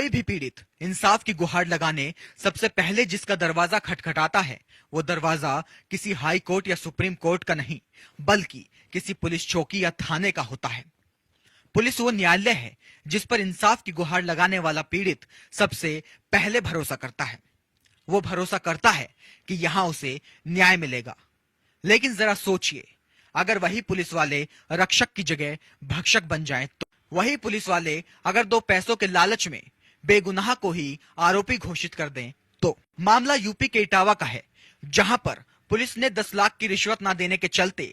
कोई भी पीड़ित इंसाफ की गुहार लगाने सबसे पहले जिसका दरवाजा खटखटाता है, वो दरवाजा किसी हाई कोर्ट या सुप्रीम कोर्ट का नहीं, बल्कि किसी पुलिस चौकी या थाने का होता है। पुलिस वो न्यायालय है जिस पर इंसाफ की गुहार लगाने वाला पीड़ित सबसे पहले भरोसा करता है। वो भरोसा करता है कि यहां उसे न्याय मिलेगा। लेकिन जरा सोचिए, अगर वही पुलिस वाले रक्षक की जगह भक्षक बन जाएं, तो वही पुलिस वाले अगर 2 पैसों के लालच में बेगुनाह को ही आरोपी घोषित कर दें, तो मामला यूपी के इटावा का है, जहां पर पुलिस ने 10 लाख की रिश्वत ना देने के चलते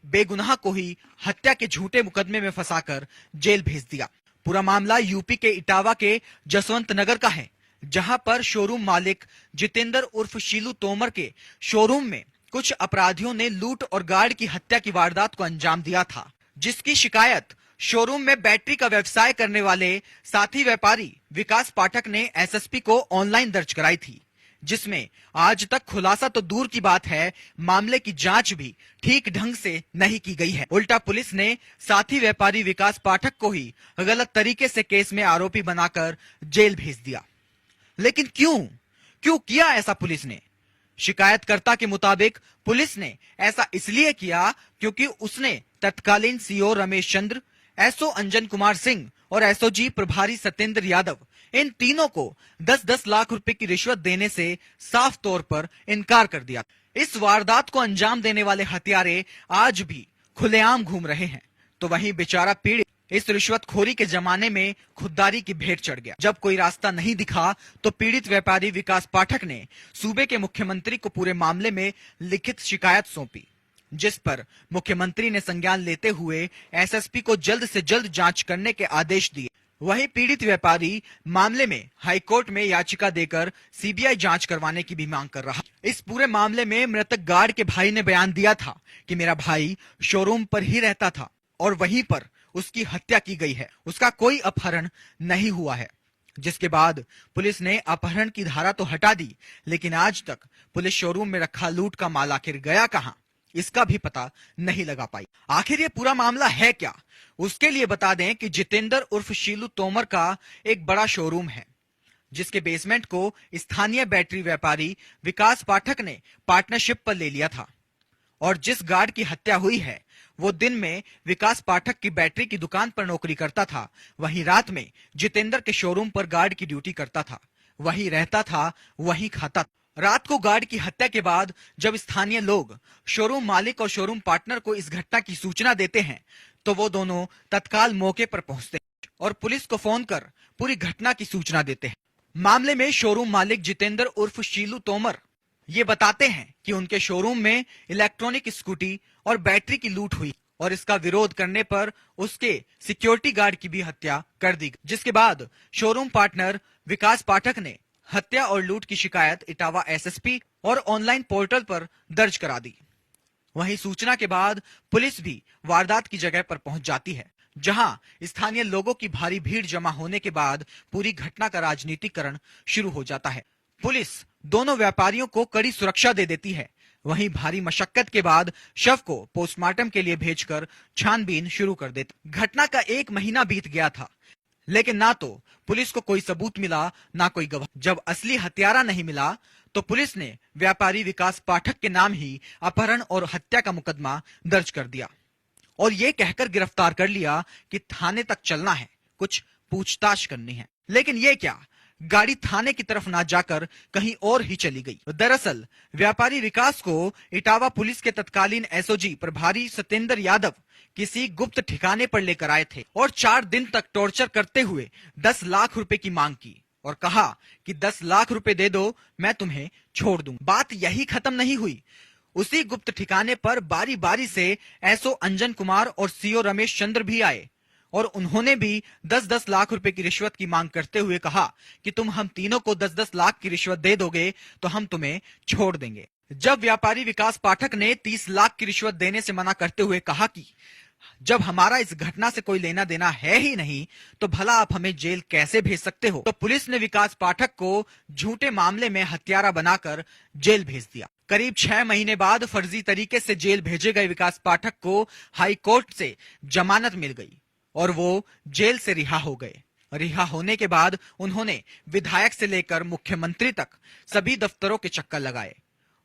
बेगुनाह को ही हत्या के झूठे मुकदमे में फंसाकर जेल भेज दिया। पूरा मामला यूपी के इटावा के जसवंत नगर का है, जहां पर शोरूम मालिक जितेंद्र उर्फ शीलू तोमर के शोरूम में कुछ अपराधियों ने लूट और गार्ड की हत्या की वारदात को अंजाम दिया था, जिसकी शिकायत शोरूम में बैटरी का व्यवसाय करने वाले साथी व्यापारी विकास पाठक ने एसएसपी को ऑनलाइन दर्ज कराई थी, जिसमें आज तक खुलासा तो दूर की बात है, मामले की जांच भी ठीक ढंग से नहीं की गई है। उल्टा पुलिस ने साथी व्यापारी विकास पाठक को ही गलत तरीके से केस में आरोपी बनाकर जेल भेज दिया। लेकिन क्यों किया ऐसा पुलिस ने? शिकायतकर्ता के मुताबिक पुलिस ने ऐसा इसलिए किया क्योंकि उसने तत्कालीन सीओ रमेश चंद्र, एसओ अंजन कुमार सिंह और एसओजी प्रभारी सत्येंद्र यादव, इन तीनों को 10-10 लाख रुपए की रिश्वत देने से साफ तौर पर इनकार कर दिया। इस वारदात को अंजाम देने वाले हत्यारे आज भी खुलेआम घूम रहे हैं, तो वहीं बेचारा पीड़ित इस रिश्वतखोरी के जमाने में खुददारी की भेंट चढ़ गया। जब कोई रास्ता नहीं दिखा तो पीड़ित व्यापारी विकास पाठक ने सूबे के मुख्यमंत्री को पूरे मामले में लिखित शिकायत सौंपी, जिस पर मुख्यमंत्री ने संज्ञान लेते हुए एसएसपी को जल्द से जल्द जांच करने के आदेश दिए। वहीं पीड़ित व्यापारी मामले में हाईकोर्ट में याचिका देकर सीबीआई जांच करवाने की भी मांग कर रहा। इस पूरे मामले में मृतक गार्ड के भाई ने बयान दिया था कि मेरा भाई शोरूम पर ही रहता था और वहीं पर उसकी हत्या की गई है, उसका कोई अपहरण नहीं हुआ है। जिसके बाद पुलिस ने अपहरण की धारा तो हटा दी, लेकिन आज तक पुलिस शोरूम में रखा लूट का माल आखिर गया कहां, इसका भी पता नहीं लगा पाई। आखिर ये पूरा मामला है क्या, उसके लिए बता दें कि जितेंद्र उर्फ शीलू तोमर का एक बड़ा शोरूम है, जिसके बेसमेंट को स्थानीय बैटरी व्यापारी विकास पाठक ने पार्टनरशिप पर ले लिया था। और जिस गार्ड की हत्या हुई है वो दिन में विकास पाठक की बैटरी की दुकान पर नौकरी करता था, वहीं रात में जितेंद्र के शोरूम पर गार्ड की ड्यूटी करता था, वहीं रहता था, वहीं खाता था। रात को गार्ड की हत्या के बाद जब स्थानीय लोग शोरूम मालिक और शोरूम पार्टनर को इस घटना की सूचना देते हैं, तो वो दोनों तत्काल मौके पर पहुंचते हैं और पुलिस को फोन कर पूरी घटना की सूचना देते हैं। मामले में शोरूम मालिक जितेंद्र उर्फ शीलू तोमर ये बताते हैं कि उनके शोरूम में इलेक्ट्रॉनिक स्कूटी और बैटरी की लूट हुई और इसका विरोध करने पर उसके सिक्योरिटी गार्ड की भी हत्या कर दी, जिसके बाद शोरूम पार्टनर विकास पाठक ने हत्या और लूट की शिकायत इटावा एसएसपी और ऑनलाइन पोर्टल पर दर्ज करा दी। वहीं सूचना के बाद पुलिस भी वारदात की जगह पर पहुंच जाती है, जहां स्थानीय लोगों की भारी भीड़ जमा होने के बाद पूरी घटना का राजनीतिकरण शुरू हो जाता है। पुलिस दोनों व्यापारियों को कड़ी सुरक्षा दे देती है। वहीं भारी मशक्कत के बाद शव को पोस्टमार्टम के लिए भेजकर छानबीन शुरू कर देती। घटना का 1 महीना बीत गया था, लेकिन ना तो पुलिस को कोई सबूत मिला, ना कोई गवाह। जब असली हत्यारा नहीं मिला तो पुलिस ने व्यापारी विकास पाठक के नाम ही अपहरण और हत्या का मुकदमा दर्ज कर दिया और ये कहकर गिरफ्तार कर लिया कि थाने तक चलना है, कुछ पूछताछ करनी है। लेकिन ये क्या, गाड़ी थाने की तरफ ना जाकर कहीं और ही चली गई। दरअसल व्यापारी विकास को इटावा पुलिस के तत्कालीन एसओजी प्रभारी सत्येंद्र यादव किसी गुप्त ठिकाने पर लेकर आए थे और 4 दिन तक टॉर्चर करते हुए 10 लाख रुपए की मांग की और कहा कि 10 लाख रुपए दे दो, मैं तुम्हें छोड़ दूं। बात यही खत्म नहीं हुई। उसी गुप्त ठिकाने पर बारी बारी से एसओ अंजन कुमार और सीओ रमेश चंद्र भी आए और उन्होंने भी 10-10 लाख रुपए की रिश्वत की मांग करते हुए कहा कि तुम हम तीनों को 10-10 लाख की रिश्वत दे दोगे तो हम तुम्हें छोड़ देंगे। जब व्यापारी विकास पाठक ने 30 लाख की रिश्वत देने से मना करते हुए कहा कि जब हमारा इस घटना से कोई लेना देना है ही नहीं तो भला आप हमें जेल कैसे भेज सकते हो, तो पुलिस ने विकास पाठक को झूठे मामले में हत्यारा बनाकर जेल भेज दिया। करीब 6 महीने बाद फर्जी तरीके से जेल भेजे गए विकास पाठक को हाई कोर्ट से जमानत मिल गई और वो जेल से रिहा हो गए। रिहा होने के बाद उन्होंने विधायक से लेकर मुख्यमंत्री तक सभी दफ्तरों के चक्कर लगाए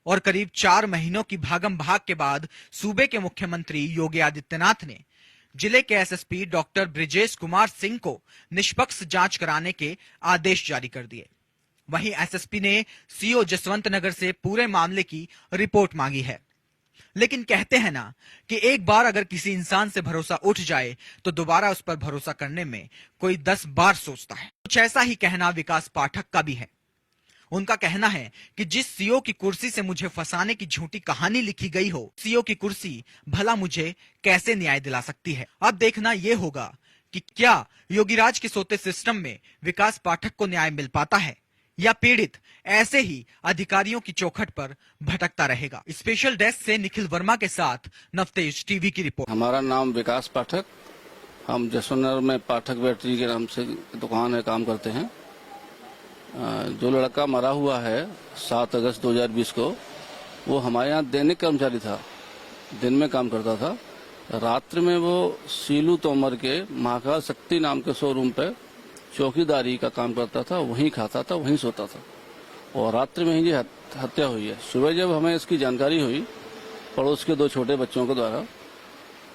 और करीब 4 महीनों की भागम भाग के बाद सूबे के मुख्यमंत्री योगी आदित्यनाथ ने जिले के एसएसपी डॉक्टर ब्रिजेश कुमार सिंह को निष्पक्ष जांच कराने के आदेश जारी कर दिए। वहीं एसएसपी ने सीओ जसवंत नगर से पूरे मामले की रिपोर्ट मांगी है। लेकिन कहते हैं ना कि एक बार अगर किसी इंसान से भरोसा उठ जाए तो दोबारा उस पर भरोसा करने में कोई 10 बार सोचता है। कुछ ऐसा ही कहना विकास पाठक का भी है। उनका कहना है कि जिस सीओ की कुर्सी से मुझे फंसाने की झूठी कहानी लिखी गई हो, सीओ की कुर्सी भला मुझे कैसे न्याय दिला सकती है। अब देखना यह होगा कि क्या योगीराज के सोते सिस्टम में विकास पाठक को न्याय मिल पाता है या पीड़ित ऐसे ही अधिकारियों की चौखट पर भटकता रहेगा। स्पेशल डेस्क से निखिल वर्मा के साथ नवतेज टीवी की रिपोर्ट। हमारा नाम विकास पाठक, हम जसवंतनगर में पाठक बैटरी के नाम से दुकान है, काम करते हैं। जो लड़का मरा हुआ है 7 अगस्त 2020 को, वो हमारे यहाँ दैनिक कर्मचारी था, दिन में काम करता था। रात्रि में वो सीलू तोमर के महाकाल शक्ति नाम के शोरूम पे चौकीदारी का काम करता था, वहीं खाता था, वहीं सोता था और रात्रि में ही ये हत्या हुई है। सुबह जब हमें इसकी जानकारी हुई पड़ोस के 2 छोटे बच्चों के द्वारा,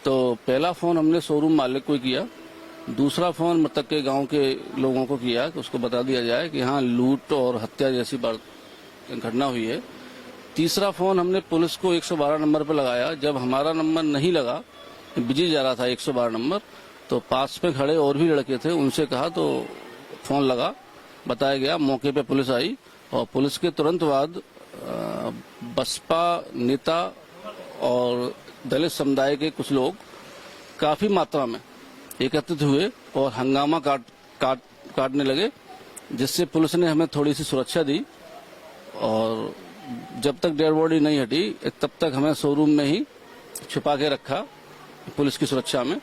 तो पहला फोन हमने शोरूम मालिक को किया, दूसरा फोन मृतक के गांव के लोगों को किया कि उसको बता दिया जाए कि हाँ लूट और हत्या जैसी घटना हुई है। तीसरा फोन हमने पुलिस को 112 नंबर पर लगाया। जब हमारा नंबर नहीं लगा, बिजी जा रहा था 112 नंबर, तो पास में खड़े और भी लड़के थे, उनसे कहा तो फोन लगा, बताया गया। मौके पे पुलिस आई और पुलिस के तुरंत बाद बसपा नेता और दलित समुदाय के कुछ लोग काफी मात्रा में एकत्रित हुए और हंगामा काटने लगे, जिससे पुलिस ने हमें थोड़ी सी सुरक्षा दी और जब तक डेड बॉडी नहीं हटी तब तक हमें शोरूम में ही छुपा के रखा पुलिस की सुरक्षा में।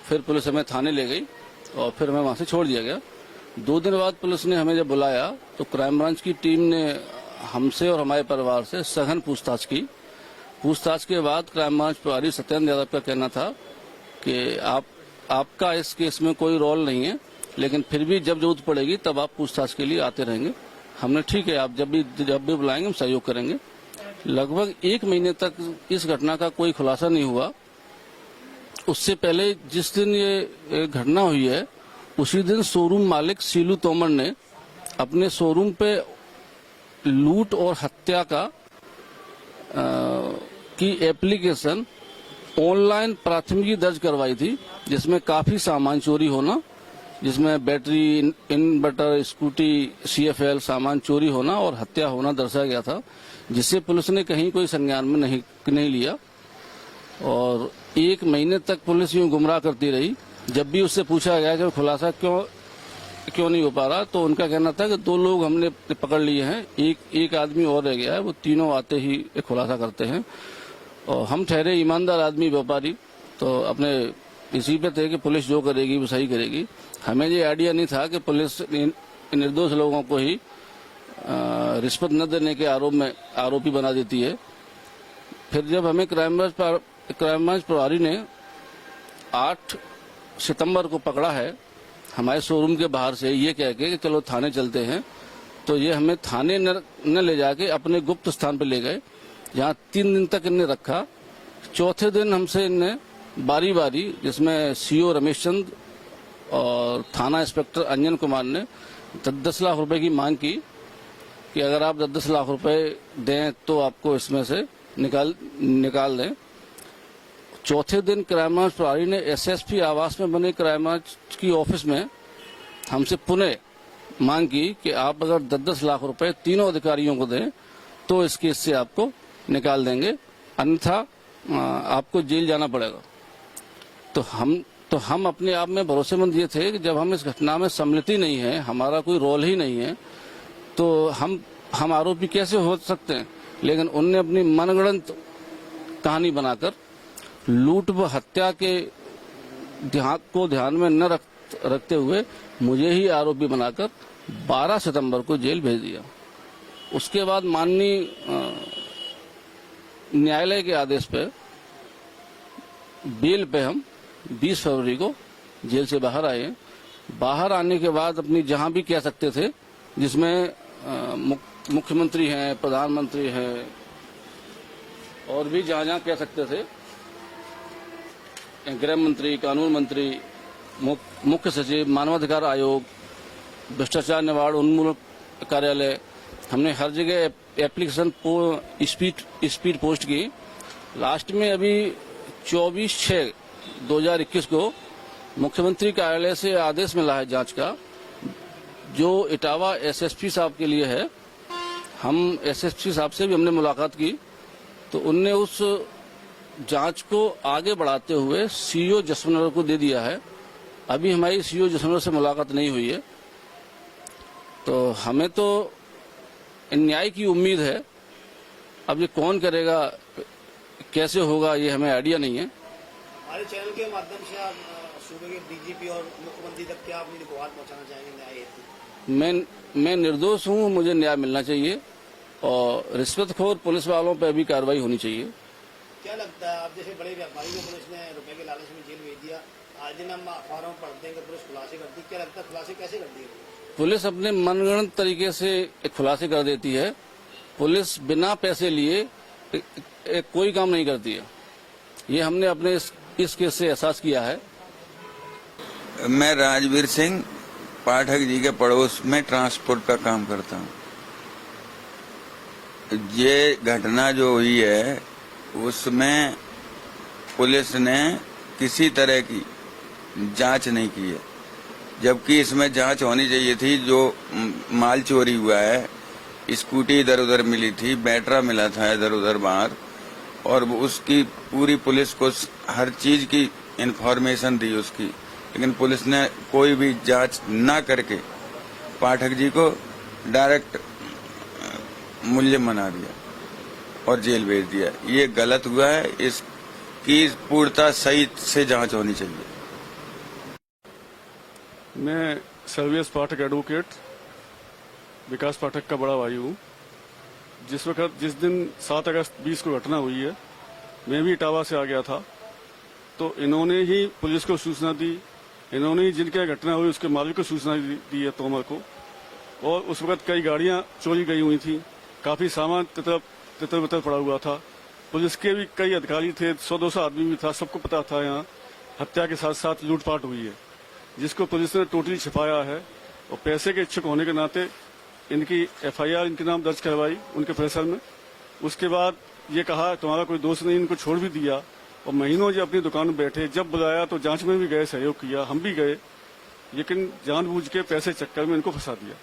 फिर पुलिस हमें थाने ले गई और फिर हमें वहां से छोड़ दिया गया। 2 दिन बाद पुलिस ने हमें जब बुलाया तो क्राइम ब्रांच की टीम ने हमसे और हमारे परिवार से सघन पूछताछ की। पूछताछ के बाद क्राइम ब्रांच प्रभारी सत्येंद्र यादव का कहना था कि आपका इस केस में कोई रोल नहीं है, लेकिन फिर भी जब जरूरत पड़ेगी तब आप पूछताछ के लिए आते रहेंगे। हमने ठीक है, आप जब भी बुलाएंगे हम सहयोग करेंगे। लगभग 1 महीने तक इस घटना का कोई खुलासा नहीं हुआ। उससे पहले जिस दिन ये घटना हुई है उसी दिन शोरूम मालिक सीलू तोमर ने अपने शोरूम पे लूट और हत्या की एप्लीकेशन ऑनलाइन प्राथमिकी दर्ज करवाई थी, जिसमें काफी सामान चोरी होना, जिसमें बैटरी, इन्वर्टर, स्कूटी, CFL सामान चोरी होना और हत्या होना दर्शाया गया था, जिसे पुलिस ने कहीं कोई संज्ञान में नहीं लिया और 1 महीने तक पुलिस यूं गुमराह करती रही। जब भी उससे पूछा गया कि खुलासा क्यों नहीं हो पा रहा, तो उनका कहना था कि 2 लोग हमने पकड़ लिए हैं, एक आदमी और रह गया है, वो तीनों आते ही खुलासा करते हैं। और हम ठहरे ईमानदार आदमी, व्यापारी, तो अपने इसी पे थे कि पुलिस जो करेगी वो सही करेगी। हमें ये आइडिया नहीं था कि पुलिस निर्दोष लोगों को ही रिश्वत न देने के आरोप में आरोपी बना देती है। फिर जब हमें क्राइम ब्रांच प्रभारी ने 8 सितंबर को पकड़ा है हमारे शोरूम के बाहर से, ये कह के कि चलो थाने चलते हैं, तो ये हमें थाने न ले जाके अपने गुप्त स्थान पर ले गए, जहाँ 3 दिन तक इन्हें रखा। चौथे दिन हमसे इनने बारी बारी, जिसमें CO रमेश चंद और थाना इंस्पेक्टर अंजन कुमार ने 10-10 लाख रुपए की मांग की कि अगर आप 10-10 लाख रुपए दें तो आपको इसमें से निकाल दें। चौथे दिन क्राइम ब्रांच प्रभारी ने SSP आवास में बने क्राइम ब्रांच की ऑफिस में हमसे पुनः मांग की कि आप अगर 10-10 लाख रुपए तीनों अधिकारियों को दें तो इस केस से आपको निकाल देंगे, अन्यथा आपको जेल जाना पड़ेगा। तो हम अपने आप में भरोसेमंद ये थे कि जब हम इस घटना में सम्मिलित ही नहीं है, हमारा कोई रोल ही नहीं है, तो हम आरोपी कैसे हो सकते हैं। लेकिन उनने अपनी मनगढ़ंत कहानी बनाकर लूट व हत्या के ध्यान में न रखते हुए मुझे ही आरोपी बनाकर 12 सितंबर को जेल भेज दिया। उसके बाद माननीय न्यायालय के आदेश पे बेल पे हम 20 फरवरी को जेल से बाहर आए। बाहर आने के बाद अपनी जहां भी कह सकते थे, जिसमें मुख्यमंत्री हैं, प्रधानमंत्री हैं और भी जहां जहां कह सकते थे, गृह मंत्री, कानून मंत्री, मुख्य सचिव, मानवाधिकार आयोग, भ्रष्टाचार निवारण उन्मूलन कार्यालय, हमने हर जगह एप्लीकेशन स्पीड पोस्ट की। लास्ट में अभी 24/6/2021 को मुख्यमंत्री कार्यालय से आदेश मिला है जांच का, जो इटावा एसएसपी साहब के लिए है। हम एसएसपी साहब से भी हमने मुलाकात की, तो उनने उस जांच को आगे बढ़ाते हुए सीओ जसवंतनगर को दे दिया है। अभी हमारी सीओ जसवंतनगर से मुलाकात नहीं हुई है, तो हमें तो न्याय की उम्मीद है। अब ये कौन करेगा, कैसे होगा, ये हमें आइडिया नहीं है। हमारे चैनल के माध्यम से आप सूबे के डीजीपी और मुख्यमंत्री तक क्या अपनी गुहार पहुंचाना चाहेंगे न्याय हेतु? मैं निर्दोष हूँ, मुझे न्याय मिलना चाहिए और रिश्वतखोर पुलिस वालों पर भी कार्रवाई होनी चाहिए। क्या लगता है, आप जैसे बड़े व्यापारी को पुलिस ने रुपए के लालच में जेल भेज दिया, आज दिन हम अखबारों में पढ़ते हैं कि पुलिस खुलासे करती, क्या लगता है खुलासे कैसे करती है? पुलिस अपने मनगढ़ंत तरीके से खुलासे कर देती है। पुलिस बिना पैसे लिए कोई काम नहीं करती है। ये हमने अपने इस केस से एहसास किया है। मैं राजवीर सिंह पाठक जी के पड़ोस में ट्रांसपोर्ट का काम करता हूँ। ये घटना जो हुई है उसमें पुलिस ने किसी तरह की जांच नहीं की है, जबकि इसमें जांच होनी चाहिए थी। जो माल चोरी हुआ है, स्कूटी इधर उधर मिली थी, बैटरा मिला था इधर उधर बाहर, और उसकी पूरी पुलिस को हर चीज की इंफॉर्मेशन दी उसकी, लेकिन पुलिस ने कोई भी जांच न करके पाठक जी को डायरेक्ट मुलजिम बना दिया और जेल भेज दिया। ये गलत हुआ है, इसकी पूर्णतः सही से जांच होनी चाहिए। मैं सर्वेश पाठक एडवोकेट विकास पाठक का बड़ा भाई हूँ। जिस दिन 7 अगस्त 20 को घटना हुई है, मैं भी इटावा से आ गया था, तो इन्होंने ही पुलिस को सूचना दी, इन्होंने ही जिनके घटना हुई उसके मालिक को सूचना दी है, तोमर को। और उस वक्त कई गाड़ियां चोरी गई हुई थी, काफी सामान तितर बितर पड़ा हुआ था। पुलिस के भी कई अधिकारी थे, 100-200 आदमी भी था, सबको पता था यहाँ हत्या के साथ साथ लूटपाट हुई है, जिसको पुलिस ने टोटली छिपाया है। और पैसे के इच्छुक होने के नाते इनकी एफआईआर इनके नाम दर्ज करवाई उनके प्रेशर में। उसके बाद ये कहा तुम्हारा कोई दोष नहीं, इनको छोड़ भी दिया। और महीनों जो अपनी दुकान में बैठे, जब बुलाया तो जांच में भी गए, सहयोग किया, हम भी गए, लेकिन जानबूझ के पैसे चक्कर में इनको फंसा दिया।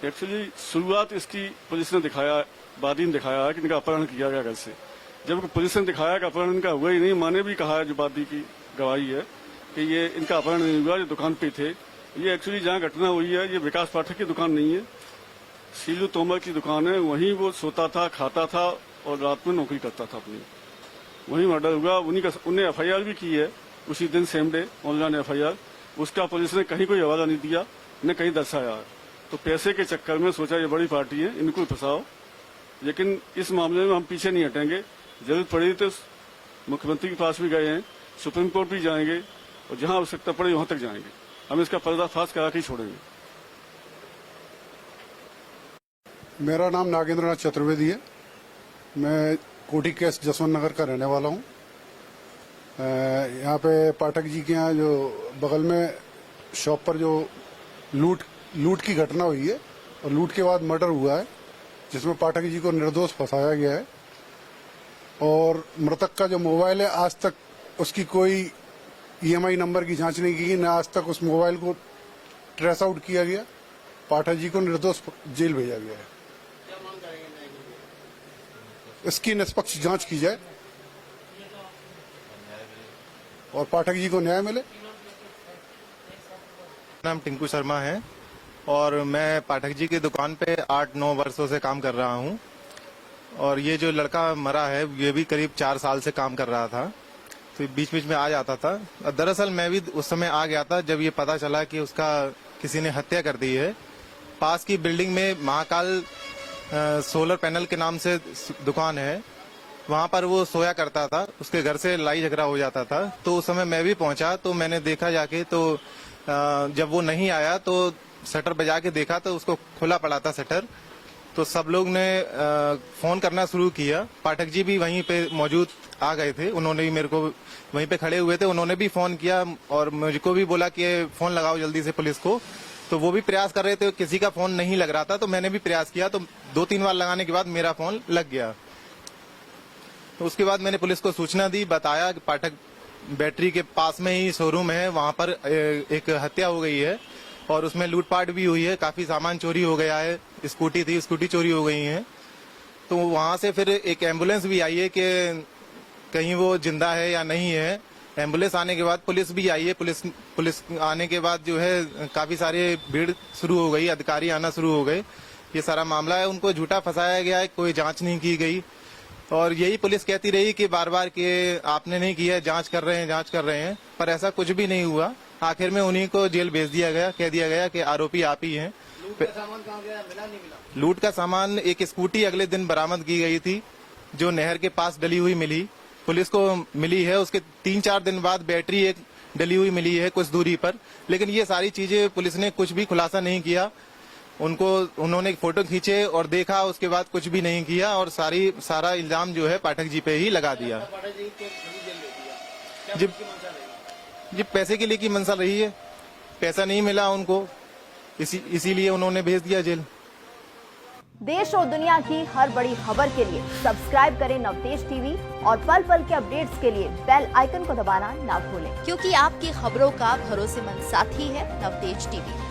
एक्चुअली शुरुआत इसकी पुलिस ने दिखाया, वादी ने दिखाया है कि इनका अपहरण किया गया घर से, जबकि पुलिस ने दिखाया कि अपहरण इनका हुआ ही नहीं। माने भी कहा है, जो वादी की गवाही है, कि ये इनका अपहरण नहीं हुआ, जो दुकान पे थे। ये एक्चुअली जहाँ घटना हुई है, ये विकास पाठक की दुकान नहीं है, सीलू तोमर की दुकान है। वहीं वो सोता था, खाता था और रात में नौकरी करता था अपनी। वहीं मर्डर हुआ। उन्हें एफआईआर भी की है उसी दिन, सेम डे, ऑनलाइन एफआईआर। उसका पुलिस ने कहीं कोई हवाला नहीं दिया, न कहीं दर्शाया है। तो पैसे के चक्कर में सोचा ये बड़ी पार्टी है, इनको फंसाओ। लेकिन इस मामले में हम पीछे नहीं हटेंगे। जरूरत पड़ी तो मुख्यमंत्री के पास भी गए हैं, सुप्रीम कोर्ट भी जाएंगे, और जहां आवश्यकता पड़े वहां तक जाएंगे। हम इसका पर्दाफाश करा के ही छोड़ेंगे। मेरा नाम नागेंद्रनाथ चतुर्वेदी है। मैं कोठी केस जसवंतनगर का रहने वाला हूँ। यहाँ पे पाठक जी के यहाँ जो बगल में शॉप पर जो लूट की घटना हुई है और लूट के बाद मर्डर हुआ है, जिसमें पाठक जी को निर्दोष फंसाया गया है। और मृतक का जो मोबाइल है, आज तक उसकी कोई ईएमआई नंबर की जांच नहीं की गई, न आज तक उस मोबाइल को ट्रेस आउट किया गया। पाठक जी को निर्दोष जेल भेजा गया है। इसकी निष्पक्ष जांच की जाए और पाठक जी को न्याय मिले। नाम टिंकू शर्मा है और मैं पाठक जी की दुकान पे 8-9 वर्षों से काम कर रहा हूँ। और ये जो लड़का मरा है, ये भी करीब 4 साल से काम कर रहा था, तो बीच बीच में आ जाता था। दरअसल मैं भी उस समय आ गया था जब ये पता चला कि उसका किसी ने हत्या कर दी है। पास की बिल्डिंग में महाकाल सोलर पैनल के नाम से दुकान है, वहां पर वो सोया करता था, उसके घर से लड़ाई झगड़ा हो जाता था। तो उस समय मैं भी पहुंचा तो मैंने देखा जाके, तो जब वो नहीं आया तो शटर बजा के देखा तो उसको खुला पड़ा था शटर। तो सब लोग ने फोन करना शुरू किया। पाठक जी भी वहीं पे मौजूद आ गए थे, उन्होंने भी मेरे को वहीं पे खड़े हुए थे, उन्होंने भी फोन किया और मुझको भी बोला कि फोन लगाओ जल्दी से पुलिस को। तो वो भी प्रयास कर रहे थे, किसी का फोन नहीं लग रहा था, तो मैंने भी प्रयास किया। तो 2-3 बार लगाने के बाद मेरा फोन लग गया। तो उसके बाद मैंने पुलिस को सूचना दी, बताया कि पाठक बैटरी के पास में ही शोरूम है, वहां पर एक हत्या हो गई है और उसमें लूटपाट भी हुई है, काफी सामान चोरी हो गया है। स्कूटी थी, स्कूटी चोरी हो गई है। तो वहां से फिर एक एम्बुलेंस भी आई है कि कहीं वो जिंदा है या नहीं है। एम्बुलेंस आने के बाद पुलिस भी आई है। पुलिस आने के बाद जो है काफी सारे भीड़ शुरू हो गई, अधिकारी आना शुरू हो गए। ये सारा मामला है, उनको झूठा फंसाया गया है, कोई जांच नहीं की गई। और यही पुलिस कहती रही कि बार बार कि आपने नहीं किया, जांच कर रहे हैं, पर ऐसा कुछ भी नहीं हुआ। आखिर में उन्हीं को जेल भेज दिया गया, कह दिया गया कि आरोपी आप ही हैं। लूट का सामान कहाँ गया, मिला नहीं मिला? लूट का सामान एक स्कूटी अगले दिन बरामद की गई थी, जो नहर के पास डली हुई मिली, पुलिस को मिली है। उसके 3-4 दिन बाद बैटरी एक डली हुई मिली है कुछ दूरी पर। लेकिन ये सारी चीजें पुलिस ने कुछ भी खुलासा नहीं किया। उन्होंने फोटो खींचे और देखा, उसके बाद कुछ भी नहीं किया और सारा इल्जाम जो है पाठक जी पे ही लगा दिया। पाठक जी को जल्दी जेल भेज दिया, क्या जी उसकी मंशा रही? जी पैसे के लिए की मंशा रही है, पैसा नहीं मिला उनको, इसीलिए उन्होंने भेज दिया जेल। देश और दुनिया की हर बड़ी खबर के लिए सब्सक्राइब करें नवतेज टीवी और पल पल के अपडेट्स के लिए बेल आइकन को दबाना ना भूलें, क्योंकि आपकी खबरों का भरोसेमंद साथी है नवतेज टीवी।